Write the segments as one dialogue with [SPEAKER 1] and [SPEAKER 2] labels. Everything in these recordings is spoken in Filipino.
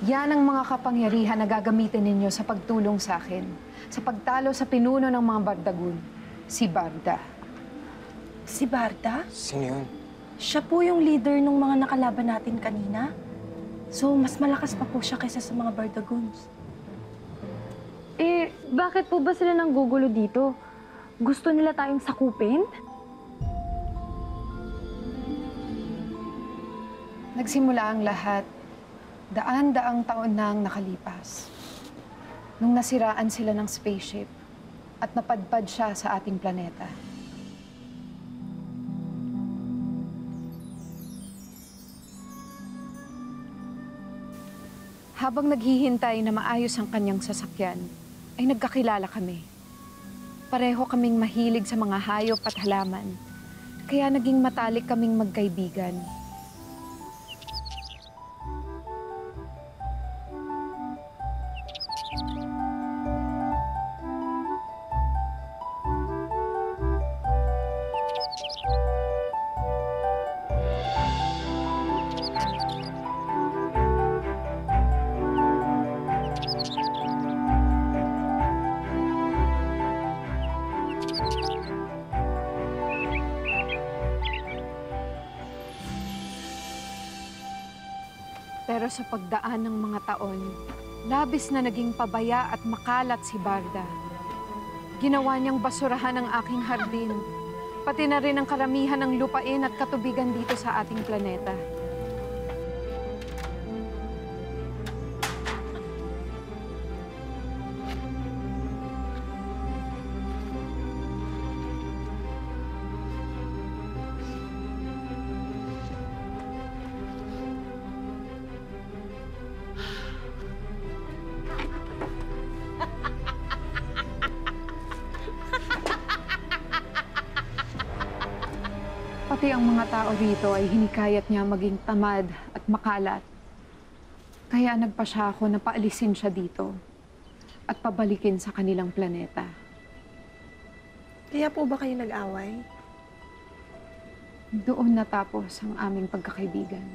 [SPEAKER 1] Yan ang mga kapangyarihan na gagamitin ninyo sa pagtulong sa akin, sa pagtalo sa pinuno ng mga Bardagun, si Barda.
[SPEAKER 2] Si Barda?
[SPEAKER 3] Sino yun?
[SPEAKER 2] Siya po yung leader ng mga nakalaban natin kanina. So, mas malakas pa po siya kaysa sa mga Bardaguns.
[SPEAKER 4] Eh, bakit po ba sila nanggugulo dito? Gusto nila tayong sakupin?
[SPEAKER 1] Nagsimula ang lahat, daan-daang taon na ang nakalipas. Nung nasiraan sila ng spaceship at napadpad siya sa ating planeta. Habang naghihintay na maayos ang kanyang sasakyan, ay nagkakilala kami. Pareho kaming mahilig sa mga hayop at halaman, kaya naging matalik kaming magkaibigan. Pero sa pagdaan ng mga taon, labis na naging pabaya at makalat si Barda. Ginawa niyang basurahan ang aking hardin, pati na rin ang karamihan ng lupain at katubigan dito sa ating planeta. Pati ang mga tao rito ay hinikayat niya maging tamad at makalat. Kaya nagpa siya ako na paalisin siya dito at pabalikin sa kanilang planeta.
[SPEAKER 2] Kaya po ba kayo nag-away?
[SPEAKER 1] Doon natapos ang aming pagkakaibigan.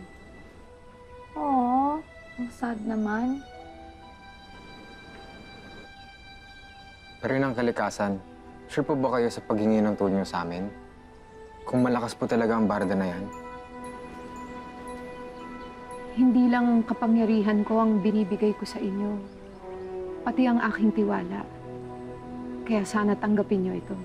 [SPEAKER 4] Oo, ang sad naman.
[SPEAKER 3] Pero yun ang kalikasan. Sure po ba kayo sa paghingi ng tulong niyo sa amin? Kung malakas po talaga ang Barda na yan?
[SPEAKER 1] Hindi lang ang kapangyarihan ko ang binibigay ko sa inyo, pati ang aking tiwala. Kaya sana tanggapin niyo ito.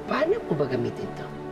[SPEAKER 5] Paano po ba gamitin to?